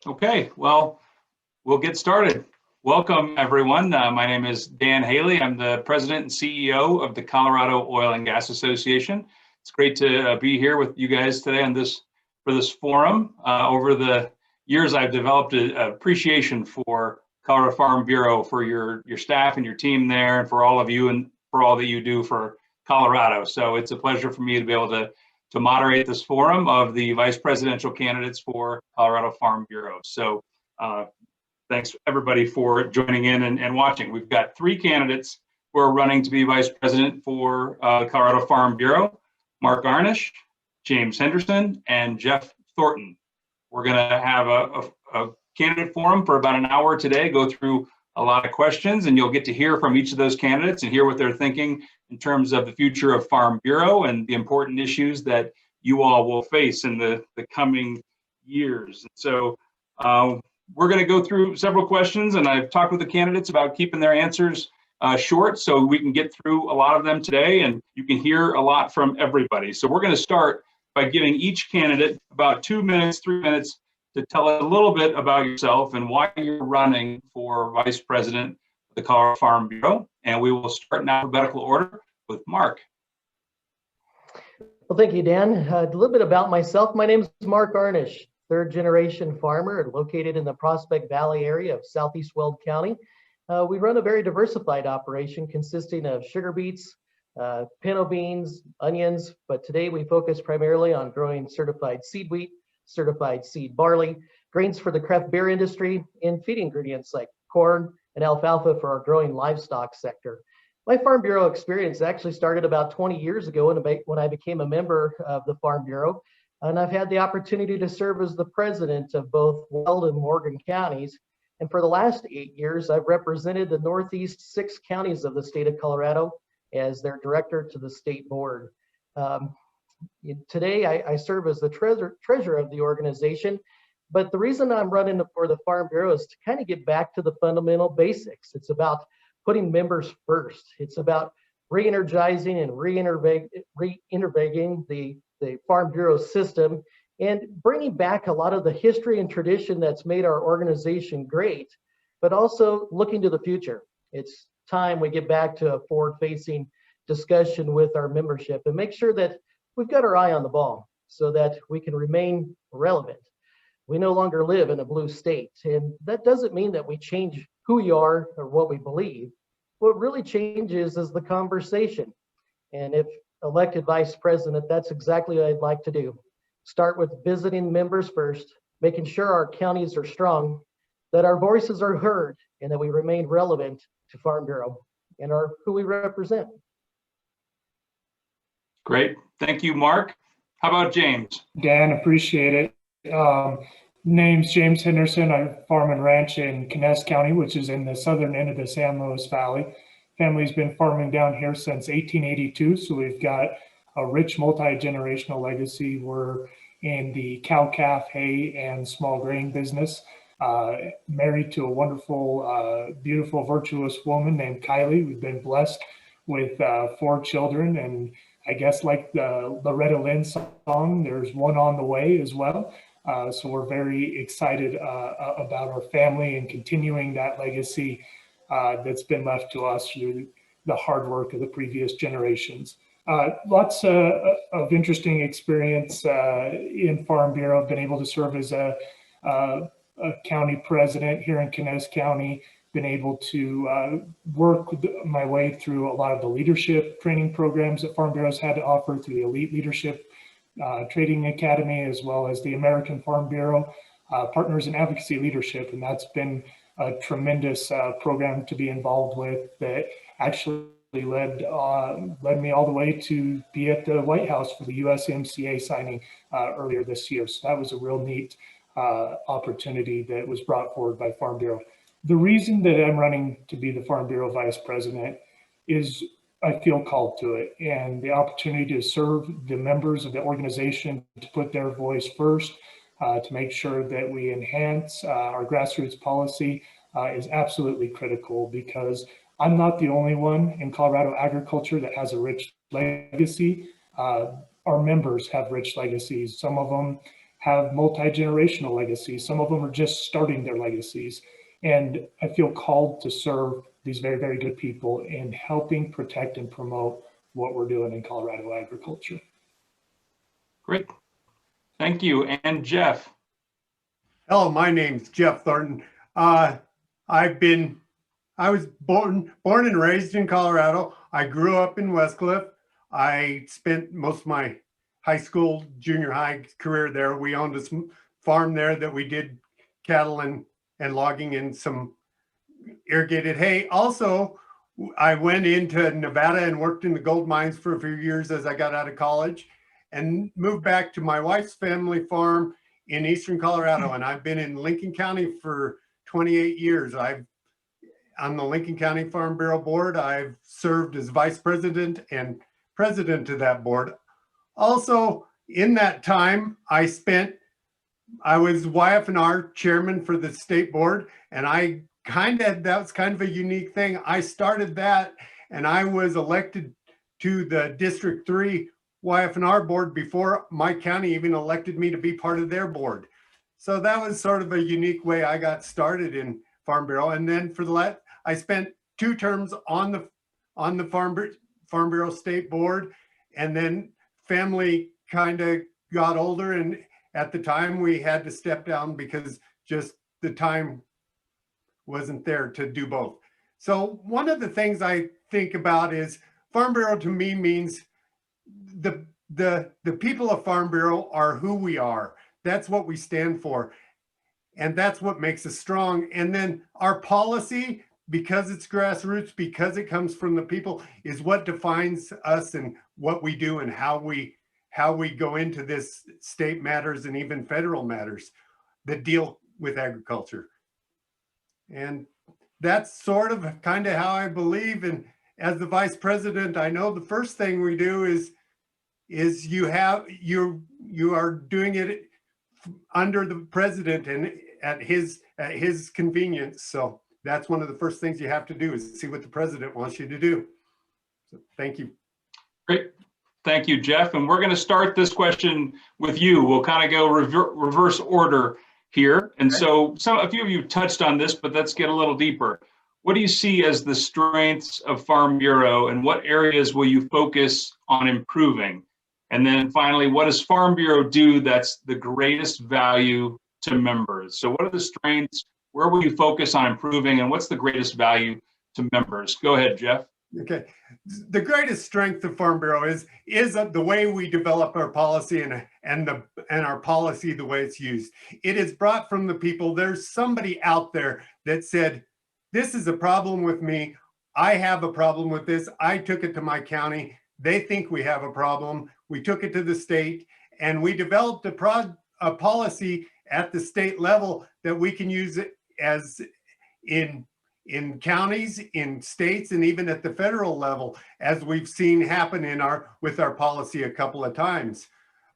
Okay, well, we'll get started. Welcome, everyone. My name is Dan Haley. I'm the president and CEO of the Colorado Oil and Gas Association. It's great to be here with you guys today on for this forum. Over the years, I've developed an appreciation for Colorado Farm Bureau, for your staff and your team there, and for all of you and for all that you do for Colorado. So it's a pleasure for me to be able to moderate this forum of the vice presidential candidates for Colorado Farm Bureau. So thanks everybody for joining in and watching. We've got three candidates who are running to be vice president for the Colorado Farm Bureau: Mark Arnish, James Henderson, and Jeff Thornton. We're gonna have a candidate forum for about an hour today, go through a lot of questions, and you'll get to hear from each of those candidates and hear what they're thinking in terms of the future of Farm Bureau and the important issues that you all will face in the coming years. So we're going to go through several questions, and I've talked with the candidates about keeping their answers short so we can get through a lot of them today, and you can hear a lot from everybody. So we're going to start by giving each candidate about 2 minutes, 3 minutes to tell us a little bit about yourself and why you're running for vice president of the Colorado Farm Bureau. And we will start in alphabetical order with Mark. Well, thank you, Dan. A little bit about myself. My name is Mark Arnish, third generation farmer located in the Prospect Valley area of Southeast Weld County. We run a very diversified operation consisting of sugar beets, pinto beans, onions, but today we focus primarily on growing certified seed wheat, certified seed barley, grains for the craft beer industry, and feed ingredients like corn and alfalfa for our growing livestock sector. My Farm Bureau experience actually started about 20 years ago when I became a member of the Farm Bureau, and I've had the opportunity to serve as the president of both Weld and Morgan counties. And for the last 8 years, I've represented the Northeast 6 counties of the state of Colorado as their director to the state board. Today, I serve as the treasurer of the organization, but the reason I'm running for the Farm Bureau is to kind of get back to the fundamental basics. It's about putting members first. It's about re-energizing and reintegrating the Farm Bureau system and bringing back a lot of the history and tradition that's made our organization great, but also looking to the future. It's time we get back to a forward-facing discussion with our membership and make sure that we've got our eye on the ball so that we can remain relevant. We no longer live in a blue state, and that doesn't mean that we change who we are or what we believe. What really changes is the conversation. And if elected vice president, that's exactly what I'd like to do. Start with visiting members first, making sure our counties are strong, that our voices are heard, and that we remain relevant to Farm Bureau and who we represent. Great. Thank you, Mark. How about James? Dan, appreciate it. Name's James Henderson. I farm and ranch in Kness County, which is in the southern end of the San Luis Valley. Family's been farming down here since 1882, so we've got a rich multi-generational legacy. We're in the cow-calf, hay, and small grain business. Married to a wonderful, beautiful, virtuous woman named Kylie. We've been blessed with 4 children, and I guess like the Loretta Lynn song, there's one on the way as well. So we're very excited about our family and continuing that legacy that's been left to us through the hard work of the previous generations. Lots of interesting experience in Farm Bureau. I've been able to serve as a county president here in Kness County, been able to work my way through a lot of the leadership training programs that Farm Bureau's had to offer through the Elite Leadership Trading Academy, as well as the American Farm Bureau Partners in Advocacy Leadership. And that's been a tremendous program to be involved with that actually led me all the way to be at the White House for the USMCA signing earlier this year. So that was a real neat opportunity that was brought forward by Farm Bureau. The reason that I'm running to be the Farm Bureau Vice President is I feel called to it, and the opportunity to serve the members of the organization, to put their voice first, to make sure that we enhance our grassroots policy is absolutely critical, because I'm not the only one in Colorado agriculture that has a rich legacy. Our members have rich legacies. Some of them have multi-generational legacies. Some of them are just starting their legacies. And I feel called to serve these very, very good people in helping protect and promote what we're doing in Colorado agriculture. Great. Thank you. And Jeff. Hello, my name's Jeff Thornton. I was born and raised in Colorado. I grew up in Westcliff. I spent most of my high school, junior high career there. We owned a farm there that we did cattle and logging and some irrigated hay. Also, I went into Nevada and worked in the gold mines for a few years as I got out of college and moved back to my wife's family farm in eastern Colorado. And I've been in Lincoln County for 28 years. On the Lincoln County Farm Bureau Board. I've served as vice president and president of that board. Also, in that time, I was YF&R chairman for the state board, and that was kind of a unique thing. I started that, and I was elected to the District 3 YF&R board before my county even elected me to be part of their board. So that was sort of a unique way I got started in Farm Bureau. And then I spent 2 terms on the Farm Bureau State Board, and then family kind of got older, and at the time we had to step down because just the time wasn't there to do both. So one of the things I think about is Farm Bureau to me means the people of Farm Bureau are who we are. That's what we stand for. And that's what makes us strong. And then our policy, because it's grassroots, because it comes from the people, is what defines us and what we do and how we go into this state matters and even federal matters that deal with agriculture. And that's sort of kind of how I believe. And as the vice president, I know the first thing we do is you are doing it under the president and at his convenience. So that's one of the first things you have to do is see what the president wants you to do. So thank you. Great. Thank you, Jeff. And we're going to start this question with you. We'll kind of go reverse order here. And so a few of you touched on this, but let's get a little deeper. What do you see as the strengths of Farm Bureau, and what areas will you focus on improving? And then finally, what does Farm Bureau do that's the greatest value to members? So what are the strengths? Where will you focus on improving, and what's the greatest value to members? Go ahead, Jeff. Okay. The greatest strength of Farm Bureau is the way we develop our policy and our policy, the way it's used. It is brought from the people. There's somebody out there that said, this is a problem with me. I have a problem with this. I took it to my county. They think we have a problem. We took it to the state, and we developed a policy at the state level that we can use it as in counties, in states, and even at the federal level, as we've seen happen with our policy a couple of times.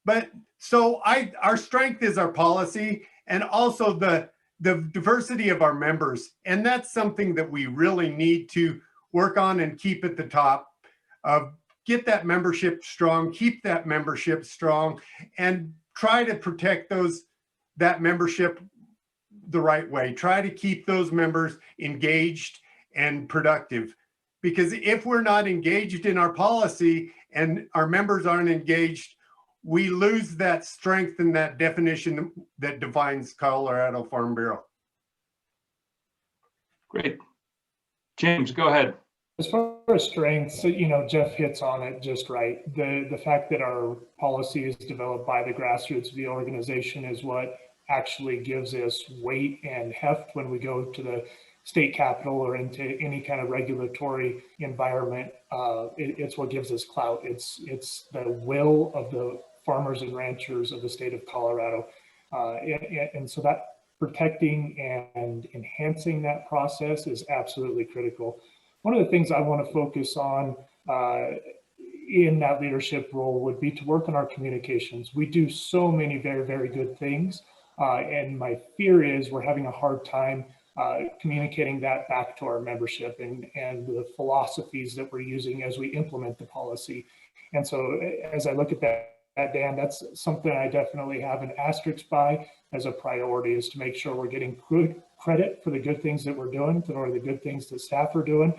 But so our strength is our policy, and also the diversity of our members. And that's something that we really need to work on and keep at the top of. Get that membership strong, keep that membership strong, and try to protect that membership the right way. Try to keep those members engaged and productive. Because if we're not engaged in our policy and our members aren't engaged, we lose that strength and that definition that defines Colorado Farm Bureau. Great. James, go ahead. As far as strengths, Jeff hits on it just right. The fact that our policy is developed by the grassroots of the organization is what actually gives us weight and heft when we go to the state capitol or into any kind of regulatory environment. It's what gives us clout. It's the will of the farmers and ranchers of the state of Colorado. And so that protecting and enhancing that process is absolutely critical. One of the things I want to focus on in that leadership role would be to work on our communications. We do so many very, very good things. And my fear is we're having a hard time communicating that back to our membership and the philosophies that we're using as we implement the policy. And so as I look at that Dan. That's something I definitely have an asterisk by as a priority, is to make sure we're getting good credit for the good things that we're doing, or the good things that staff are doing.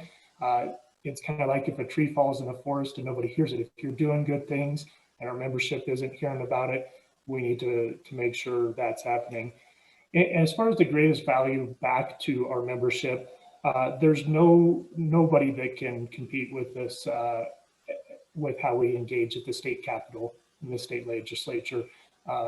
It's kind of like if a tree falls in the forest and nobody hears it. If you're doing good things and our membership isn't hearing about it, we need to make sure that's happening. And as far as the greatest value back to our membership, there's nobody that can compete with this, with how we engage at the state capitol and the state legislature.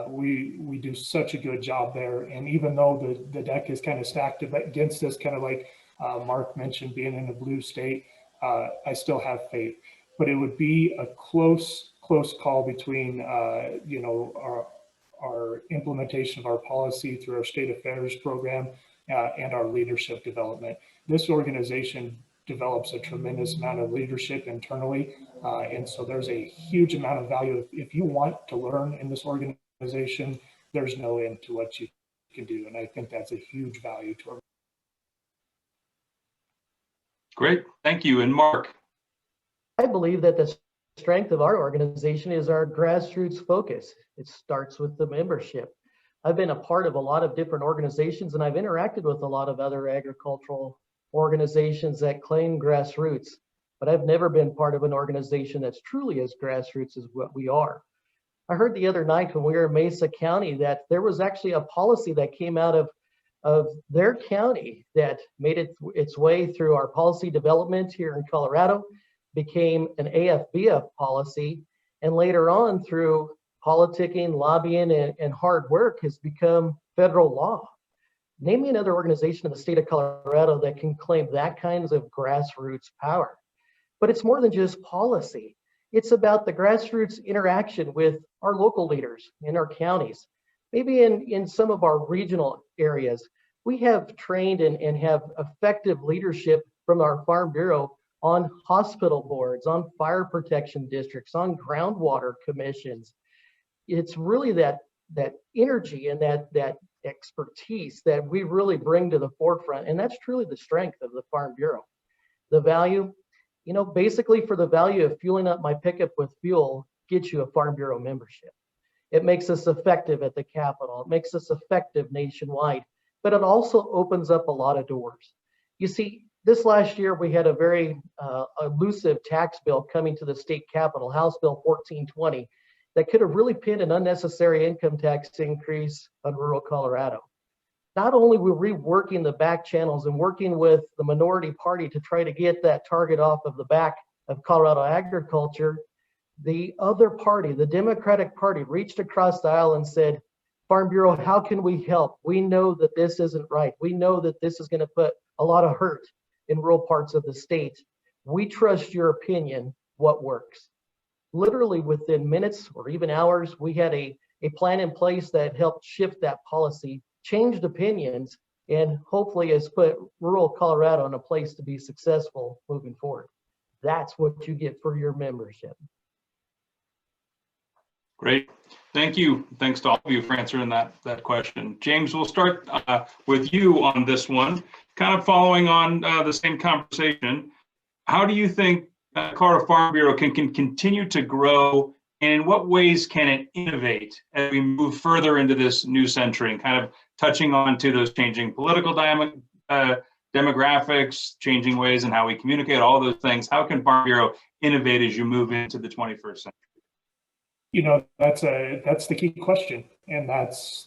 We do such a good job there. And even though the deck is kind of stacked against us, kind of like Mark mentioned, being in a blue state, I still have faith. But it would be a close call between, you know, our implementation of our policy through our state affairs program and our leadership development. This organization develops a tremendous amount of leadership internally. And so there's a huge amount of value. If you want to learn in this organization, there's no end to what you can do. And I think that's a huge value to our. Great, thank you. And Mark? I believe that the strength of our organization is our grassroots focus. It starts with the membership. I've been a part of a lot of different organizations, and I've interacted with a lot of other agricultural organizations that claim grassroots, but I've never been part of an organization that's truly as grassroots as what we are. I heard the other night when we were in Mesa County that there was actually a policy that came out of their county that made its way through our policy development here in Colorado, became an AFBF policy, and later on through politicking, lobbying, and hard work has become federal law. Name me another organization in the state of Colorado that can claim that kinds of grassroots power. But it's more than just policy. It's about the grassroots interaction with our local leaders in our counties. Maybe in some of our regional areas, we have trained and have effective leadership from our Farm Bureau on hospital boards, on fire protection districts, on groundwater commissions. It's really that energy and that expertise that we really bring to the forefront. And that's truly the strength of the Farm Bureau. The value, you know, basically for the value of fueling up my pickup with fuel gets you a Farm Bureau membership. It makes us effective at the Capitol. It makes us effective nationwide, but it also opens up a lot of doors. You see, this last year we had a very elusive tax bill coming to the state Capitol, House Bill 1420, that could have really pinned an unnecessary income tax increase on rural Colorado. Not only were we working the back channels and working with the minority party to try to get that target off of the back of Colorado agriculture, the other party, the Democratic Party, reached across the aisle and said, Farm Bureau, how can we help? We know that this isn't right. We know that this is going to put a lot of hurt in rural parts of the state. We trust your opinion. What works? Literally within minutes or even hours, we had a plan in place that helped shift that policy, changed opinions, and hopefully has put rural Colorado in a place to be successful moving forward. That's what you get for your membership. Great. Thank you. Thanks to all of you for answering that question. James, we'll start with you on this one. Kind of following on the same conversation, how do you think Colorado Farm Bureau can continue to grow, and in what ways can it innovate as we move further into this new century, and kind of touching on to those changing political demographics, changing ways in how we communicate, all those things? How can Farm Bureau innovate as you move into the 21st century? You know, that's the key question, and that's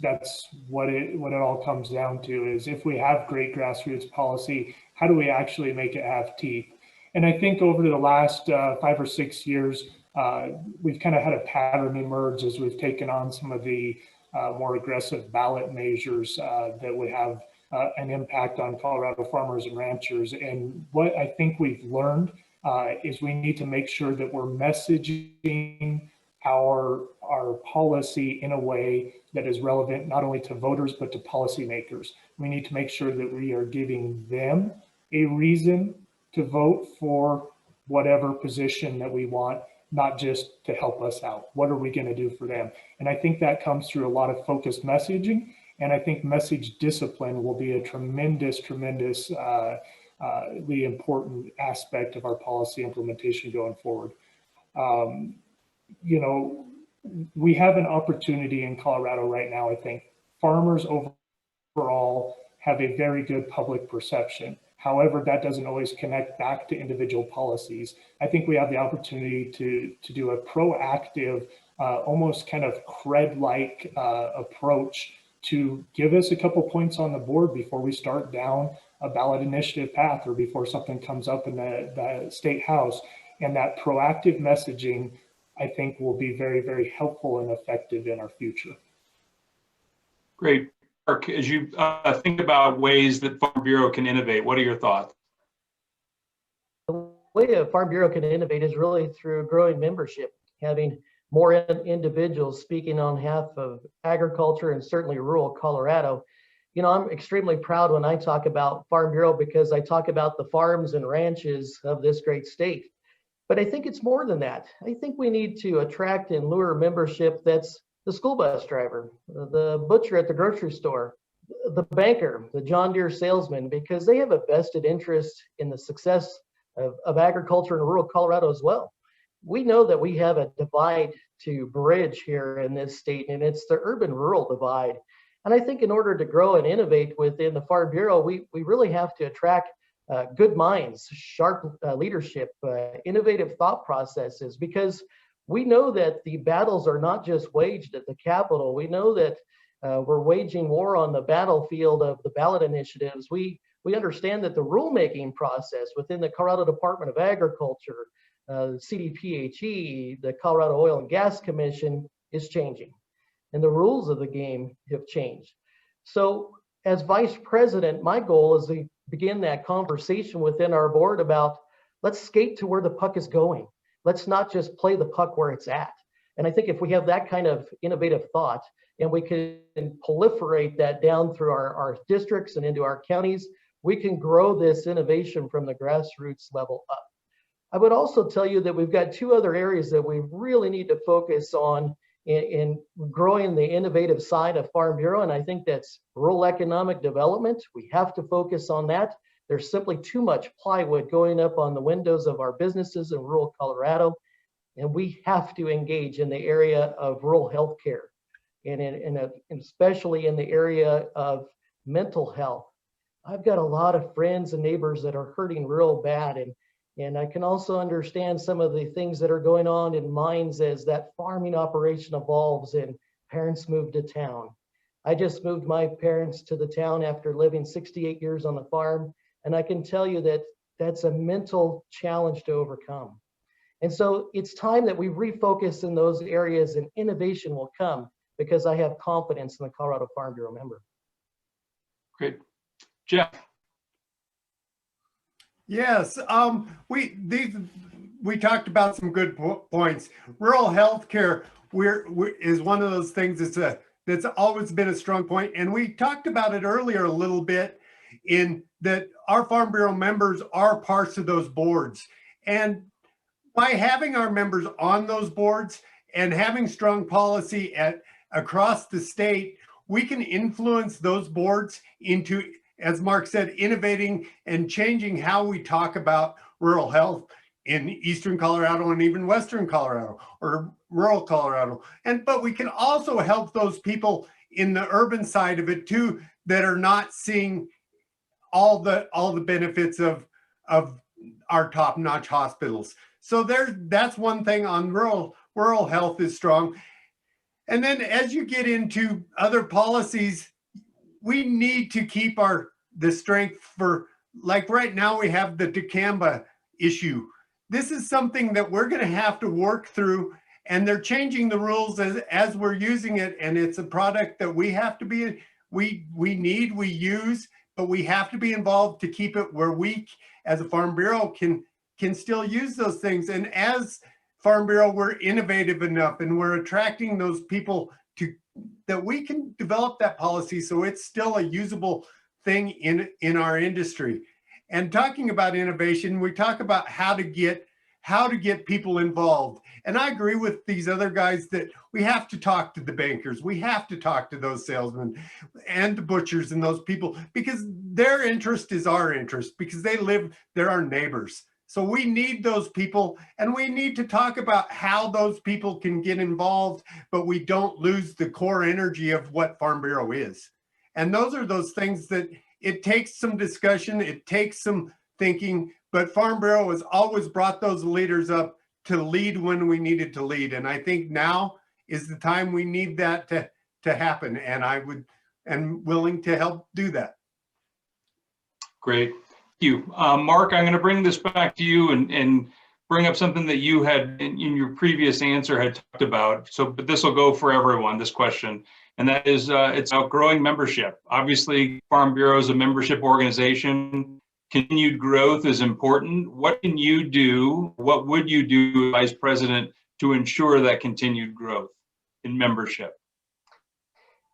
what it all comes down to, is if we have great grassroots policy, how do we actually make it have teeth? And I think over the last 5 or 6 years, we've kind of had a pattern emerge as we've taken on some of the more aggressive ballot measures that would have an impact on Colorado farmers and ranchers. And what I think we've learned is we need to make sure that we're messaging our policy in a way that is relevant not only to voters but to policymakers. We need to make sure that we are giving them a reason to vote for whatever position that we want, not just to help us out. What are we going to do for them? And I think that comes through a lot of focused messaging. And I think message discipline will be a tremendously important aspect of our policy implementation going forward. You know, we have an opportunity in Colorado right now. I think farmers overall have a very good public perception. However, that doesn't always connect back to individual policies. I think we have the opportunity to do a proactive, almost kind of cred-like approach to give us a couple points on the board before we start down a ballot initiative path or before something comes up in the state house. And that proactive messaging, I think, will be very, very helpful and effective in our future. Great. Mark, as you think about ways that Farm Bureau can innovate, what are your thoughts? The way a Farm Bureau can innovate is really through growing membership, having more individuals speaking on behalf of agriculture and certainly rural Colorado. You know, I'm extremely proud when I talk about Farm Bureau because I talk about the farms and ranches of this great state. But I think it's more than that. I think we need to attract and lure membership that's the school bus driver, the butcher at the grocery store, the banker, the John Deere salesman, because they have a vested interest in the success of agriculture in rural Colorado as well. We know that we have a divide to bridge here in this state, and it's the urban-rural divide. And I think in order to grow and innovate within the Farm Bureau, we really have to attract good minds, sharp leadership, innovative thought processes, because we know that the battles are not just waged at the Capitol. We know that we're waging war on the battlefield of the ballot initiatives. We understand that the rulemaking process within the Colorado Department of Agriculture, CDPHE, the Colorado Oil and Gas Commission is changing, and the rules of the game have changed. So as vice president, my goal is to begin that conversation within our board about let's skate to where the puck is going. Let's not just play the puck where it's at. And I think if we have that kind of innovative thought and we can proliferate that down through our districts and into our counties, we can grow this innovation from the grassroots level up. I would also tell you that we've got two other areas that we really need to focus on in growing the innovative side of Farm Bureau, and I think that's rural economic development. We have to focus on that. There's simply too much plywood going up on the windows of our businesses in rural Colorado, and we have to engage in the area of rural healthcare, and especially in the area of mental health. I've got a lot of friends and neighbors that are hurting real bad, and I can also understand some of the things that are going on in minds as that farming operation evolves and parents move to town. I just moved my parents to the town after living 68 years on the farm, and I can tell you that that's a mental challenge to overcome. And so it's time that we refocus in those areas and innovation will come because I have confidence in the Colorado Farm Bureau member. Great. Jeff. Yes, we talked about some good points. Rural healthcare is one of those things that's always been a strong point, and we talked about it earlier a little bit in that our Farm Bureau members are parts of those boards, and by having our members on those boards and having strong policy across the state, we can influence those boards into, as Mark said, innovating and changing how we talk about rural health in Eastern Colorado and even Western Colorado or rural Colorado. But we can also help those people in the urban side of it too, that are not seeing all the benefits of our top-notch hospitals. So that's one thing on rural health is strong. And then as you get into other policies, we need to keep the strength for, like right now we have the dicamba issue. This is something that we're going to have to work through, and they're changing the rules as we're using it. And it's a product that we have to be, we use, but we have to be involved to keep it where we, as a Farm Bureau, can still use those things. And as Farm Bureau, we're innovative enough and we're attracting those people that we can develop that policy so it's still a usable thing in our industry. And talking about innovation, we talk about how to get people involved. And I agree with these other guys that we have to talk to the bankers. We have to talk to those salesmen and the butchers and those people, because their interest is our interest, because they're our neighbors. So we need those people, and we need to talk about how those people can get involved, but we don't lose the core energy of what Farm Bureau is. And those are those things that it takes some discussion, it takes some thinking, but Farm Bureau has always brought those leaders up to lead when we needed to lead. And I think now is the time we need that to happen. And am willing to help do that. Great. Thank you. Mark, I'm going to bring this back to you and bring up something that you had in your previous answer had talked about. So, but this will go for everyone, this question, and that is it's about growing membership. Obviously, Farm Bureau is a membership organization. Continued growth is important. What can you do? What would you do, Vice President, to ensure that continued growth in membership?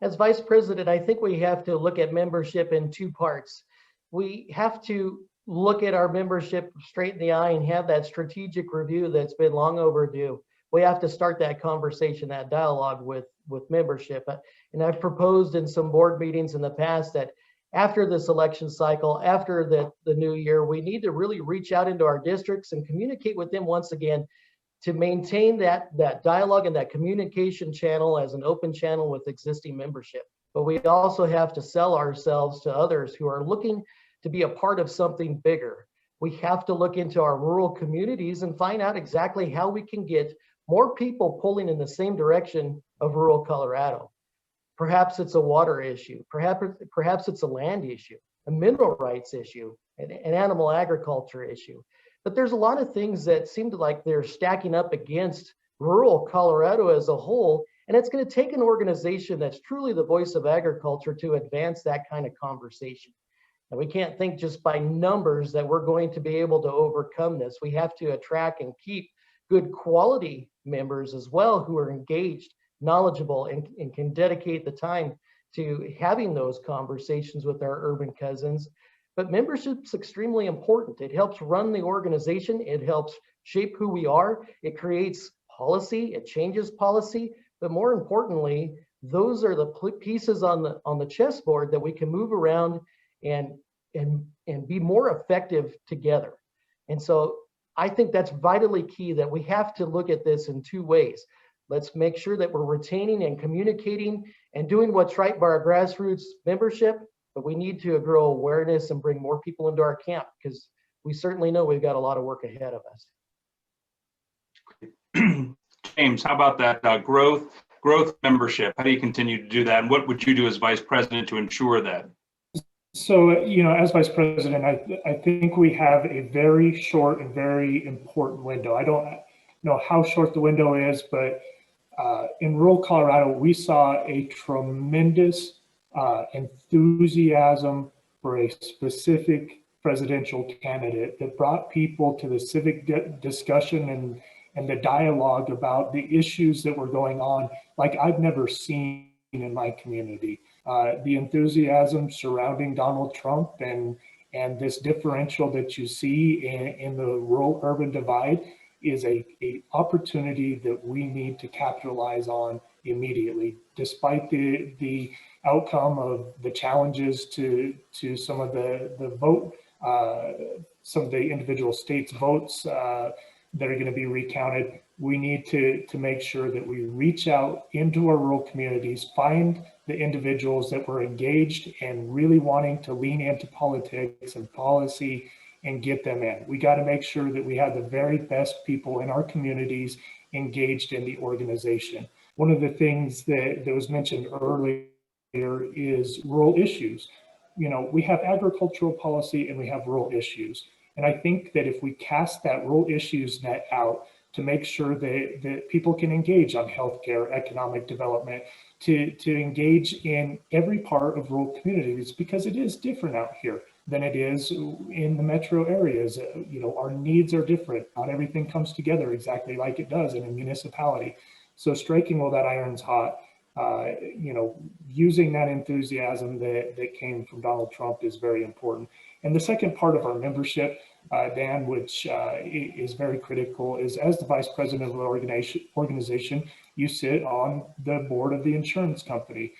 As Vice President, I think we have to look at membership in two parts. We have to look at our membership straight in the eye and have that strategic review that's been long overdue. We have to start that conversation, that dialogue with membership. And I've proposed in some board meetings in the past that after this election cycle, after the new year, we need to really reach out into our districts and communicate with them once again to maintain that dialogue and that communication channel as an open channel with existing membership. But we also have to sell ourselves to others who are looking to be a part of something bigger. We have to look into our rural communities and find out exactly how we can get more people pulling in the same direction of rural Colorado. Perhaps it's a water issue, perhaps it's a land issue, a mineral rights issue, an animal agriculture issue. But there's a lot of things that seem to like they're stacking up against rural Colorado as a whole. And it's going to take an organization that's truly the voice of agriculture to advance that kind of conversation. And we can't think just by numbers that we're going to be able to overcome this. We have to attract and keep good quality members as well who are engaged, knowledgeable, and can dedicate the time to having those conversations with our urban cousins. But membership's extremely important. It helps run the organization. It helps shape who we are. It creates policy. It changes policy. But more importantly, those are the pieces on the chessboard that we can move around and be more effective together. And so I think that's vitally key, that we have to look at this in two ways. Let's make sure that we're retaining and communicating and doing what's right by our grassroots membership, but we need to grow awareness and bring more people into our camp, because we certainly know we've got a lot of work ahead of us. James, how about that growth membership? How do you continue to do that? And what would you do as Vice President to ensure that? So, as Vice President, I think we have a very short and very important window. I don't know how short the window is, but in rural Colorado, we saw a tremendous enthusiasm for a specific presidential candidate that brought people to the civic discussion and the dialogue about the issues that were going on like I've never seen in my community. The enthusiasm surrounding Donald Trump and this differential that you see in the rural-urban divide is a opportunity that we need to capitalize on immediately, despite the outcome of the challenges to some of the vote, some of the individual states' votes that are going to be recounted. We need to make sure that we reach out into our rural communities, find the individuals that were engaged and really wanting to lean into politics and policy and get them in. We got to make sure that we have the very best people in our communities engaged in the organization. One of the things that was mentioned earlier is rural issues. We have agricultural policy and we have rural issues. And I think that if we cast that rural issues net out to make sure that people can engage on healthcare, economic development, to engage in every part of rural communities, because it is different out here than it is in the metro areas. Our needs are different. Not everything comes together exactly like it does in a municipality. So striking while that iron's hot, using that enthusiasm that came from Donald Trump is very important. And the second part of our membership, Dan, which is very critical, is as the Vice President of the organization, you sit on the board of the insurance company,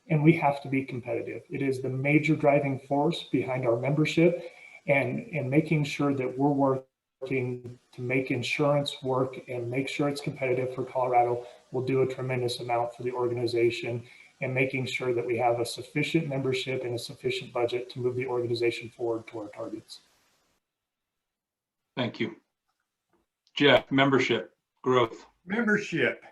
and we have to be competitive. It is the major driving force behind our membership and making sure that we're working to make insurance work and make sure it's competitive for Colorado will do a tremendous amount for the organization, and making sure that we have a sufficient membership and a sufficient budget to move the organization forward to our targets. Thank you. Jeff, membership growth. Membership.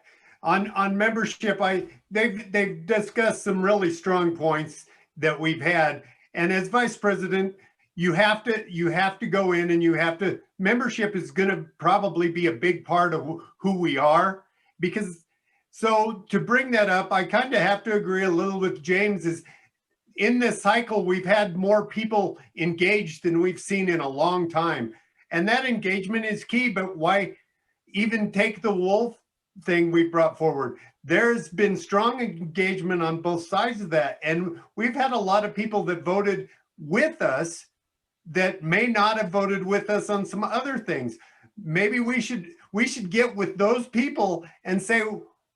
On membership, they've discussed some really strong points that we've had. And as vice president, you have to go in and membership is going to probably be a big part of who we are. Because so to bring that up, I kind of have to agree a little with James. Is in this cycle, we've had more people engaged than we've seen in a long time. And that engagement is key, but why even take the wolf thing we brought forward? There's been strong engagement on both sides of that. And we've had a lot of people that voted with us that may not have voted with us on some other things. Maybe we should get with those people and say,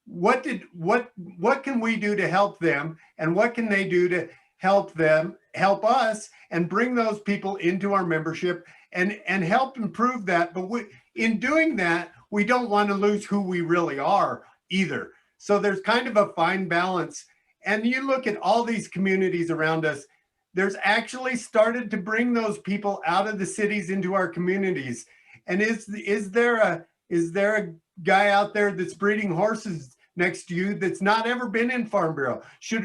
what can we do to help them, and what can they do to help us, and bring those people into our membership and help improve that. But in doing that, we don't want to lose who we really are either. So there's kind of a fine balance. And you look at all these communities around us, there's actually started to bring those people out of the cities into our communities. And is there a guy out there that's breeding horses next to you that's not ever been in Farm Bureau?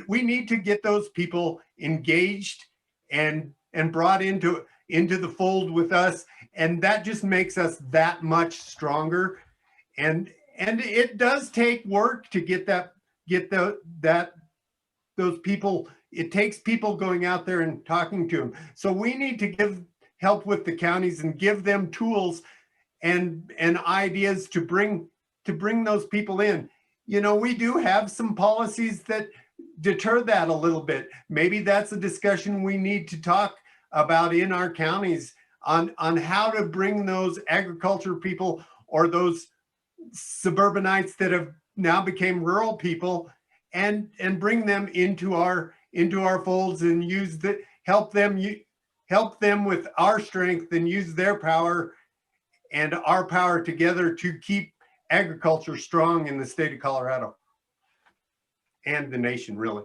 We need to get those people engaged and brought into the fold with us, and that just makes us that much stronger. And it does take work to get those people. It takes people going out there and talking to them. So we need to help with the counties and give them tools and ideas to bring those people in. You know, we do have some policies that deter that a little bit. Maybe that's a discussion we need to talk about in our counties on how to bring those agriculture people or those suburbanites that have now became rural people and bring them into our folds and help them with our strength and use their power and our power together to keep agriculture strong in the state of Colorado and the nation, really.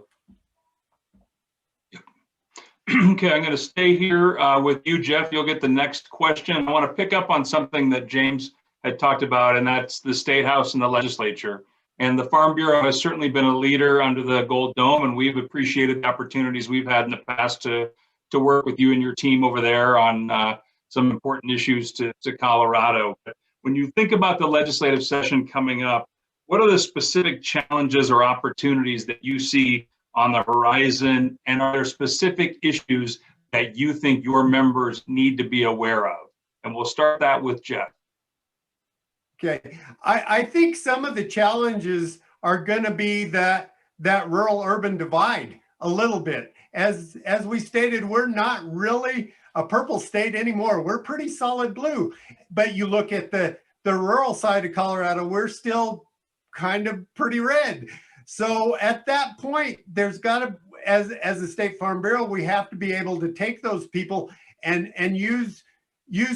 Okay, I'm going to stay here with you, Jeff. You'll get the next question. I want to pick up on something that James had talked about, and that's the State House and the legislature. And the Farm Bureau has certainly been a leader under the Gold Dome, and we've appreciated the opportunities we've had in the past to work with you and your team over there on some important issues to Colorado. But when you think about the legislative session coming up, what are the specific challenges or opportunities that you see on the horizon, and are there specific issues that you think your members need to be aware of? And we'll start that with Jeff. Okay, I think some of the challenges are going to be that rural-urban divide a little bit. As we stated, we're not really a purple state anymore. We're pretty solid blue. But you look at the rural side of Colorado, we're still kind of pretty red. So at that point, there's got to, as a state Farm Bureau, we have to be able to take those people and use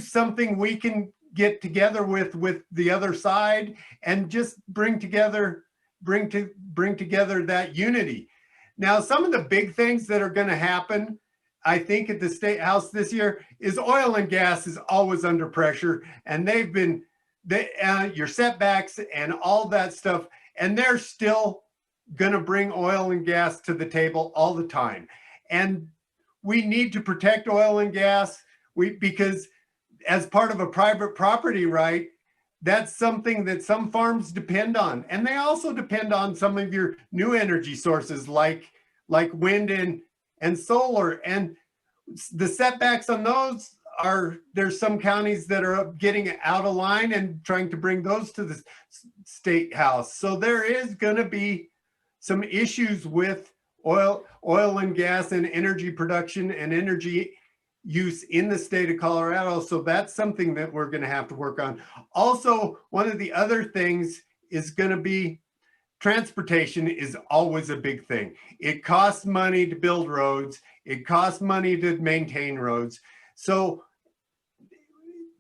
something we can get together with the other side and just bring together that unity. Now, some of the big things that are going to happen, I think, at the State House this year is oil and gas is always under pressure, and they've been your setbacks and all that stuff, and they're still going to bring oil and gas to the table all the time. And we need to protect oil and gas because as part of a private property right, that's something that some farms depend on. And they also depend on some of your new energy sources like wind and solar. And the setbacks on those there's some counties that are getting out of line and trying to bring those to the State House. So there is going to be some issues with oil and gas and energy production and energy use in the state of Colorado. So that's something that we're going to have to work on. Also, one of the other things is going to be transportation is always a big thing. It costs money to build roads. It costs money to maintain roads. So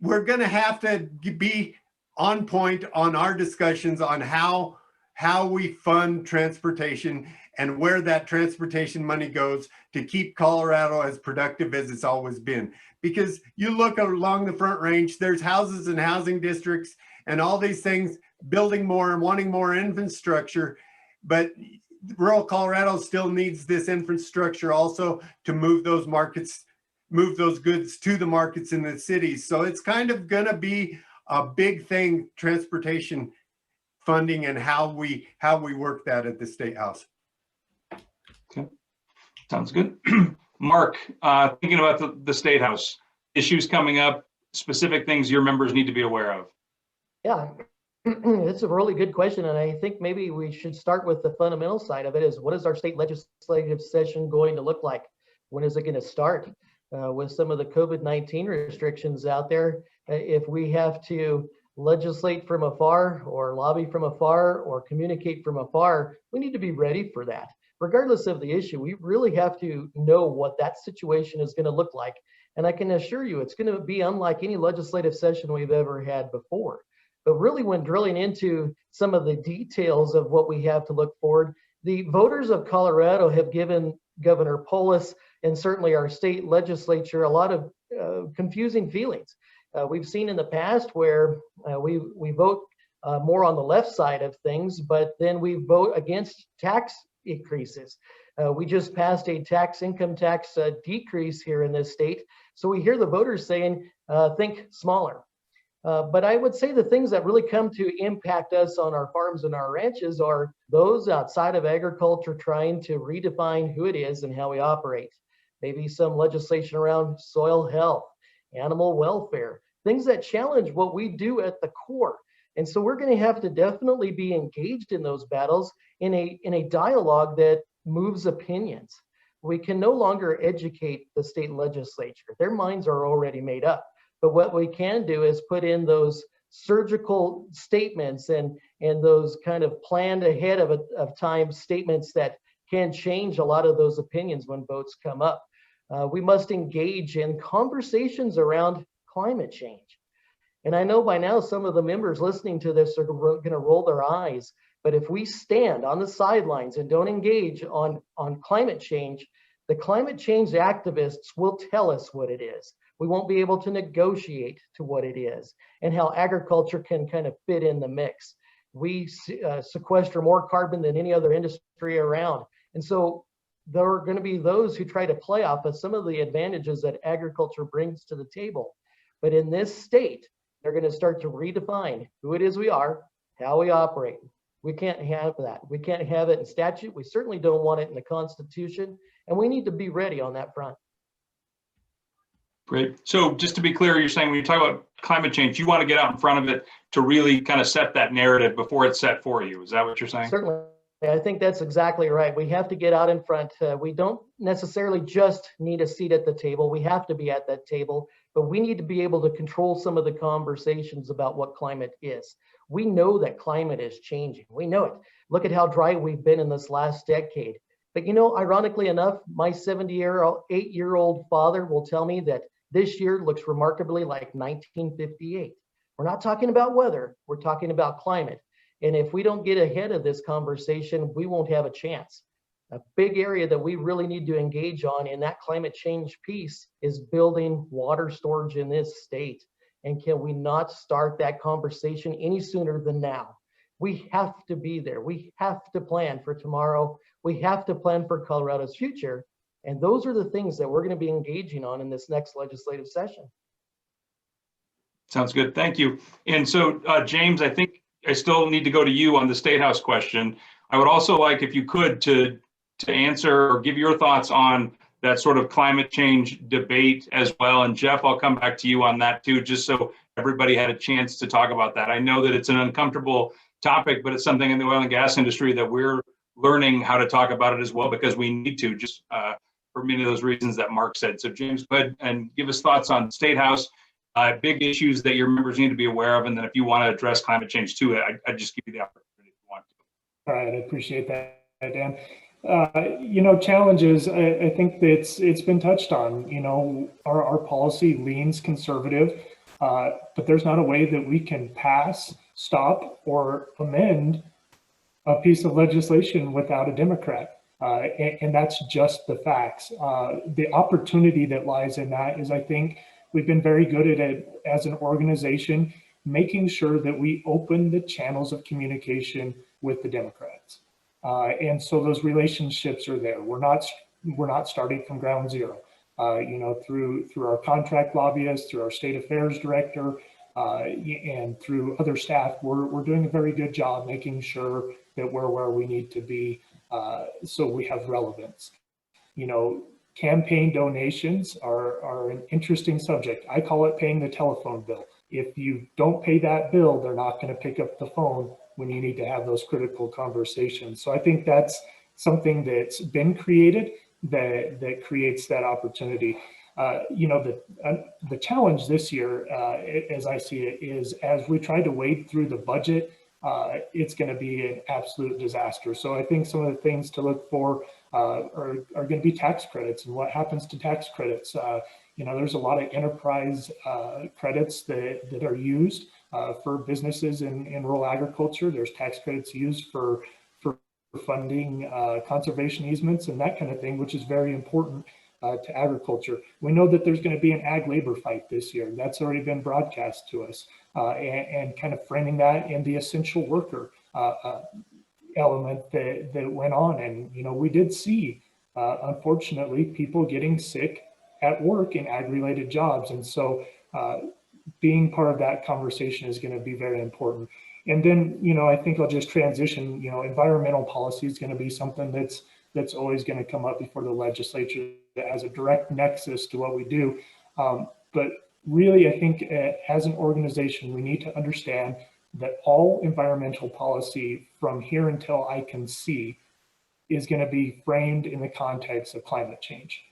we're going to have to be on point on our discussions on how we fund transportation and where that transportation money goes to keep Colorado as productive as it's always been. Because you look along the Front Range, there's houses and housing districts and all these things, building more and wanting more infrastructure, but rural Colorado still needs this infrastructure also to move those markets, move those goods to the markets in the cities. So it's kind of gonna be a big thing, transportation funding and how we work that at the State House. Okay, sounds good. Mark, thinking about the State House, issues coming up, specific things your members need to be aware of. Yeah, it's a really good question. And I think maybe we should start with the fundamental side of it is what is our state legislative session going to look like? When is it going to start? With some of the COVID-19 restrictions out there, if we have to legislate from afar or lobby from afar or communicate from afar, we need to be ready for that. Regardless of the issue, we really have to know what that situation is going to look like. And I can assure you it's going to be unlike any legislative session we've ever had before. But really, when drilling into some of the details of what we have to look forward, the voters of Colorado have given Governor Polis and certainly our state legislature a lot of confusing feelings. We've seen in the past where we vote more on the left side of things, but then we vote against tax increases. We just passed a income tax decrease here in this state. So we hear the voters saying, think smaller. But I would say the things that really come to impact us on our farms and our ranches are those outside of agriculture trying to redefine who it is and how we operate. Maybe some legislation around soil health, animal welfare, things that challenge what we do at the core. And so we're going to have to definitely be engaged in those battles in a dialogue that moves opinions. We can no longer educate the state legislature. Their minds are already made up. But what we can do is put in those surgical statements and those kind of planned ahead of time statements that can change a lot of those opinions when votes come up. We must engage in conversations around climate change. And I know by now some of the members listening to this are going to roll their eyes, but if we stand on the sidelines and don't engage on climate change, the climate change activists will tell us what it is. We won't be able to negotiate to what it is and how agriculture can kind of fit in the mix. We sequester more carbon than any other industry around. And so there are going to be those who try to play off of some of the advantages that agriculture brings to the table. But in this state, they're going to start to redefine who it is we are, how we operate. We can't have that. We can't have it in statute. We certainly don't want it in the Constitution. And we need to be ready on that front. Great. So just to be clear, you're saying when you talk about climate change, you want to get out in front of it to really kind of set that narrative before it's set for you. Is that what you're saying? Certainly. I think that's exactly right. We have to get out in front. We don't necessarily just need a seat at the table. We have to be at that table, but we need to be able to control some of the conversations about what climate is. We know that climate is changing. We know it. Look at how dry we've been in this last decade. But you know, ironically enough, my 78-year-old father will tell me that this year looks remarkably like 1958. We're not talking about weather, we're talking about climate. And if we don't get ahead of this conversation, we won't have a chance. A big area that we really need to engage on in that climate change piece is building water storage in this state. And can we not start that conversation any sooner than now? We have to be there. We have to plan for tomorrow. We have to plan for Colorado's future. And those are the things that we're going to be engaging on in this next legislative session. Sounds good. Thank you. And so, James, I think I still need to go to you on the State House question. I would also like, if you could, to answer or give your thoughts on that sort of climate change debate as well. And Jeff, I'll come back to you on that too, just so everybody had a chance to talk about that. I know that it's an uncomfortable topic, but it's something in the oil and gas industry that we're learning how to talk about it as well, because we need to, just for many of those reasons that Mark said. So James, go ahead and give us thoughts on State House, big issues that your members need to be aware of. And then if you want to address climate change too, I'd just give you the opportunity if you want to. All right, I appreciate that, Dan. You know, challenges, I think that it's been touched on. You know, our policy leans conservative. But there's not a way that we can pass, stop, or amend a piece of legislation without a Democrat. And that's just the facts. The opportunity that lies in that is, I think, we've been very good at it as an organization, making sure that we open the channels of communication with the Democrats. And so those relationships are there. We're not starting from ground zero. Through our contract lobbyists, through our state affairs director, and through other staff, we're doing a very good job making sure that we're where we need to be, so we have relevance. Campaign donations are an interesting subject. I call it paying the telephone bill. If you don't pay that bill, they're not going to pick up the phone when you need to have those critical conversations. So I think that's something that's been created that creates that opportunity. The challenge this year, as I see it, is as we try to wade through the budget, it's going to be an absolute disaster. So I think some of the things to look for are going to be tax credits and what happens to tax credits. There's a lot of enterprise credits that are used for businesses in rural agriculture. There's tax credits used for funding conservation easements and that kind of thing, which is very important to agriculture. We know that there's going to be an ag labor fight this year. That's already been broadcast to us, and kind of framing that in the essential worker element that went on. And, we did see, unfortunately, people getting sick at work in ag-related jobs. And so being part of that conversation is going to be very important. And then, I think I'll just transition, environmental policy is going to be something that's always going to come up before the legislature that has a direct nexus to what we do. But really, I think as an organization, we need to understand that all environmental policy from here until I can see is going to be framed in the context of climate change.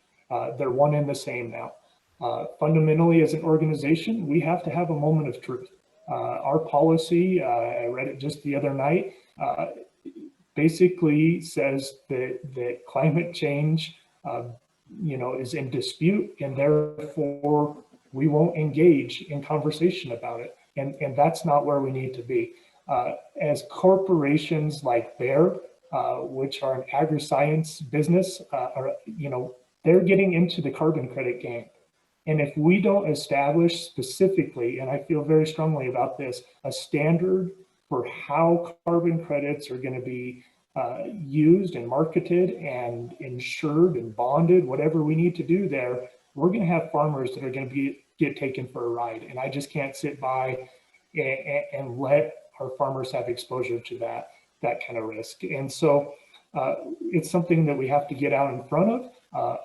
They're one and the same now. Fundamentally, as an organization, we have to have a moment of truth. Our policy, I read it just the other night, basically says that climate change, is in dispute, and therefore we won't engage in conversation about it. And that's not where we need to be. As corporations like Bayer, which are an agri-science business, they're getting into the carbon credit game. And if we don't establish specifically, and I feel very strongly about this, a standard for how carbon credits are going to be used and marketed and insured and bonded, whatever we need to do there, we're going to have farmers that are going to get taken for a ride. And I just can't sit by and let our farmers have exposure to that kind of risk. And so it's something that we have to get out in front of.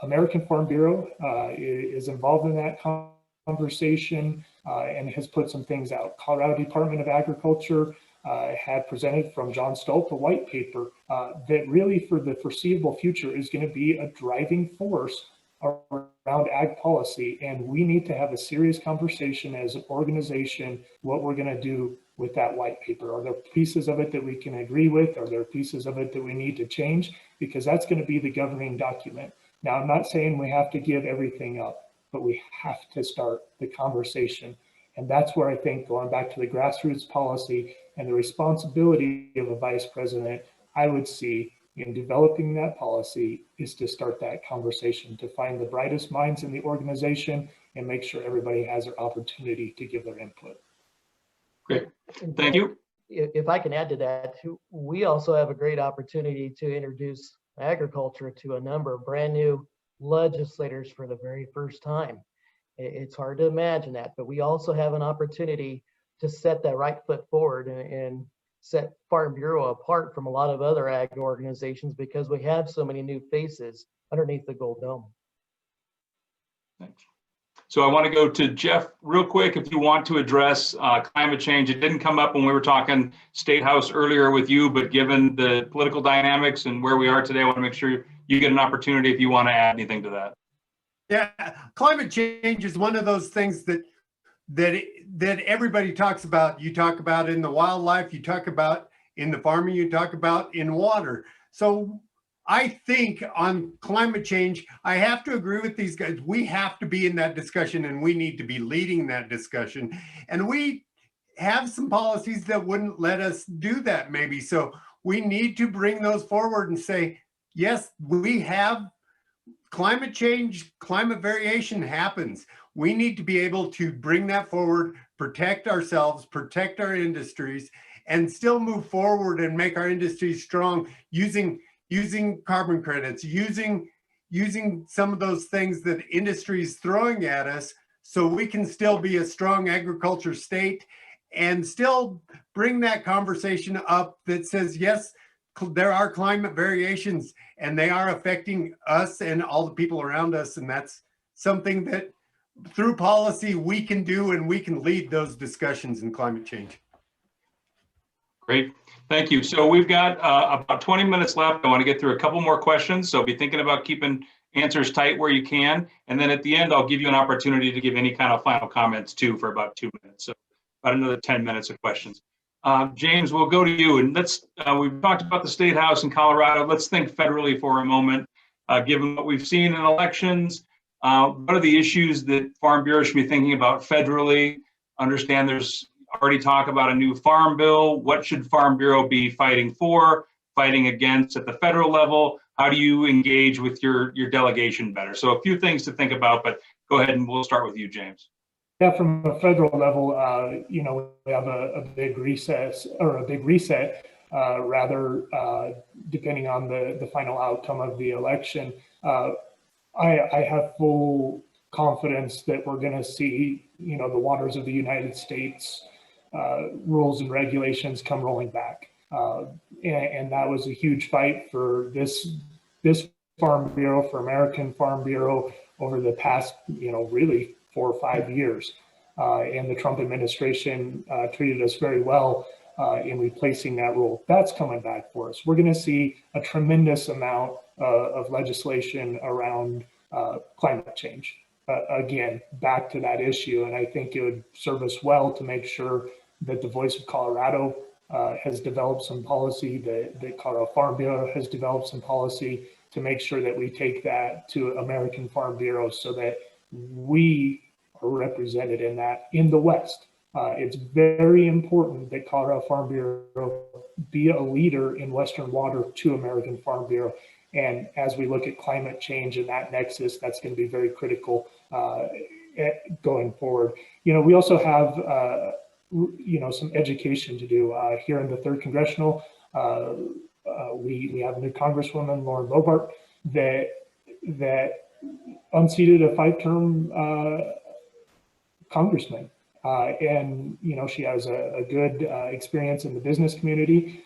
American Farm Bureau is involved in that conversation and has put some things out. Colorado Department of Agriculture had presented from John Stolp a white paper that really for the foreseeable future is going to be a driving force around ag policy. And we need to have a serious conversation as an organization, what we're going to do with that white paper. Are there pieces of it that we can agree with? Are there pieces of it that we need to change? Because that's going to be the governing document. Now, I'm not saying we have to give everything up, but we have to start the conversation. And that's where I think, going back to the grassroots policy and the responsibility of a vice president, I would see in developing that policy is to start that conversation, to find the brightest minds in the organization and make sure everybody has their opportunity to give their input. Great, thank you. If I can add to that, we also have a great opportunity to introduce agriculture to a number of brand new legislators for the very first time. It's hard to imagine that, but we also have an opportunity to set that right foot forward and set Farm Bureau apart from a lot of other ag organizations because we have so many new faces underneath the gold dome. Thanks. So I want to go to Jeff real quick. If you want to address climate change, it didn't come up when we were talking State House earlier with you, but given the political dynamics and where we are today, I want to make sure you get an opportunity if you want to add anything to that. Yeah, climate change is one of those things that everybody talks about. You talk about in the wildlife, you talk about in the farming, you talk about in water. So I think on climate change, I have to agree with these guys. We have to be in that discussion, and we need to be leading that discussion. And we have some policies that wouldn't let us do that maybe. So we need to bring those forward and say, yes, we have climate change, climate variation happens. We need to be able to bring that forward, protect ourselves, protect our industries, and still move forward and make our industries strong using carbon credits, using some of those things that industry is throwing at us, so we can still be a strong agriculture state and still bring that conversation up that says, yes, there are climate variations and they are affecting us and all the people around us. And that's something that through policy we can do, and we can lead those discussions in climate change. Great, thank you. So we've got about 20 minutes left. I want to get through a couple more questions. So be thinking about keeping answers tight where you can. And then at the end, I'll give you an opportunity to give any kind of final comments too for about 2 minutes. So about another 10 minutes of questions. James, we'll go to you. And we've talked about the State House in Colorado. Let's think federally for a moment. Given what we've seen in elections, what are the issues that Farm Bureau should be thinking about federally? Understand there's already talk about a new farm bill. What should Farm Bureau be fighting for, fighting against at the federal level? How do you engage with your delegation better? So a few things to think about, but go ahead and we'll start with you, James. Yeah, from a federal level, we have a big recess or a big reset, depending on the final outcome of the election. I have full confidence that we're going to see, the waters of the United States rules and regulations come rolling back. And that was a huge fight for this Farm Bureau, for American Farm Bureau over the past, really 4 or 5 years. And the Trump administration treated us very well in replacing that rule. That's coming back for us. We're going to see a tremendous amount of legislation around climate change. Again, back to that issue. And I think it would serve us well to make sure that the Voice of Colorado has developed some policy, that Colorado Farm Bureau has developed some policy to make sure that we take that to American Farm Bureau so that we are represented in the West. It's very important that Colorado Farm Bureau be a leader in Western water to American Farm Bureau. And as we look at climate change and that nexus, that's going to be very critical going forward. We also have, some education to do here in the 3rd Congressional. We have a new Congresswoman, Lauren Boebert, that unseated a 5-term congressman. And, she has a good experience in the business community.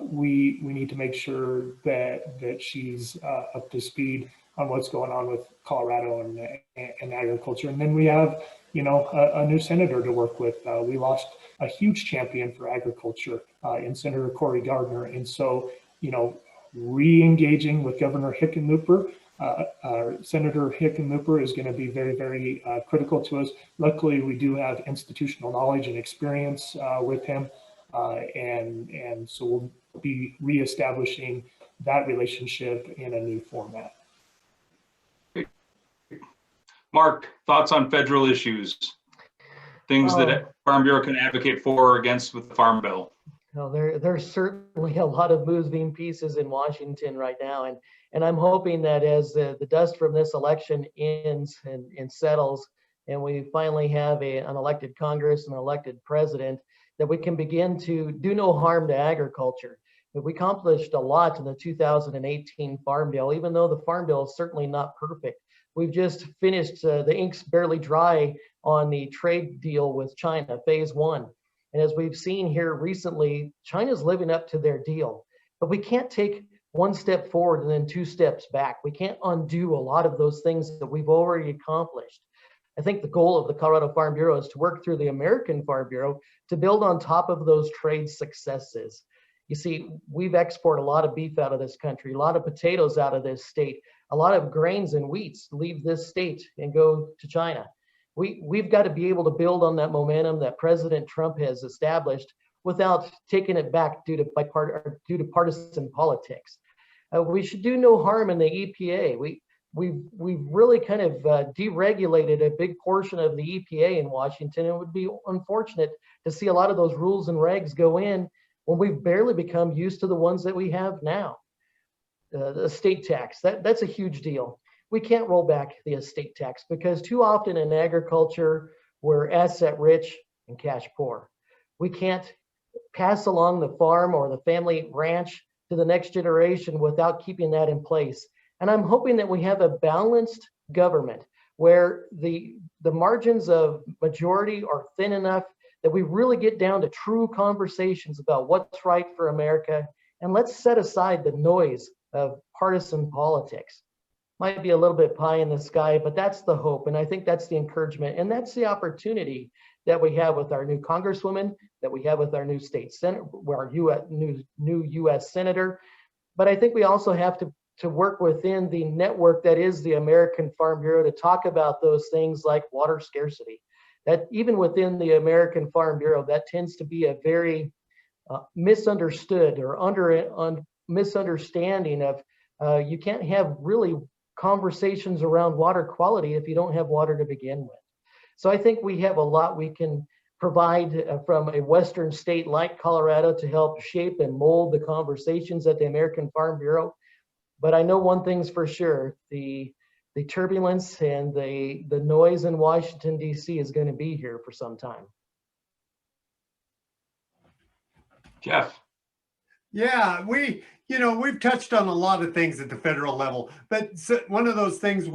We need to make sure that she's up to speed on what's going on with Colorado and agriculture. And then we have, a new senator to work with. We lost a huge champion for agriculture in Senator Cory Gardner. And so, re-engaging with Governor Hickenlooper, Senator Hickenlooper is going to be very, very critical to us. Luckily, we do have institutional knowledge and experience with him. And so we'll be reestablishing that relationship in a new format. Mark, thoughts on federal issues? Things that Farm Bureau can advocate for or against with the Farm Bill? Well, there's certainly a lot of moving pieces in Washington right now. And I'm hoping that as the dust from this election ends and settles, and we finally have an elected Congress and an elected president, that we can begin to do no harm to agriculture. But we accomplished a lot in the 2018 Farm Bill, even though the Farm Bill is certainly not perfect. We've just finished, the ink's barely dry on the trade deal with China, phase 1. And as we've seen here recently, China's living up to their deal. But we can't take 1 step forward and then 2 steps back. We can't undo a lot of those things that we've already accomplished. I think the goal of the Colorado Farm Bureau is to work through the American Farm Bureau to build on top of those trade successes. You see, we've exported a lot of beef out of this country, a lot of potatoes out of this state, a lot of grains and wheats leave this state and go to China. We've got to be able to build on that momentum that President Trump has established without taking it back due to partisan politics. We should do no harm in the EPA. We've really kind of deregulated a big portion of the EPA in Washington. It would be unfortunate to see a lot of those rules and regs go in when we've barely become used to the ones that we have now. The estate tax, that's a huge deal. We can't roll back the estate tax because too often in agriculture, we're asset rich and cash poor. We can't pass along the farm or the family ranch to the next generation without keeping that in place. And I'm hoping that we have a balanced government where the margins of majority are thin enough that we really get down to true conversations about what's right for America. And let's set aside the noise of partisan politics. Might be a little bit pie in the sky, but that's the hope. And I think that's the encouragement. And that's the opportunity that we have with our new Congresswoman, that we have with our new state senator, our new U.S. Senator. But I think we also have to work within the network that is the American Farm Bureau to talk about those things like water scarcity. That even within the American Farm Bureau, that tends to be a very misunderstood or misunderstanding of you can't have really conversations around water quality if you don't have water to begin with. So I think we have a lot we can provide from a Western state like Colorado to help shape and mold the conversations at the American Farm Bureau. But I know one thing's for sure, the turbulence and the noise in Washington, D.C. is going to be here for some time. Jeff. Yeah, we've touched on a lot of things at the federal level, but one of those things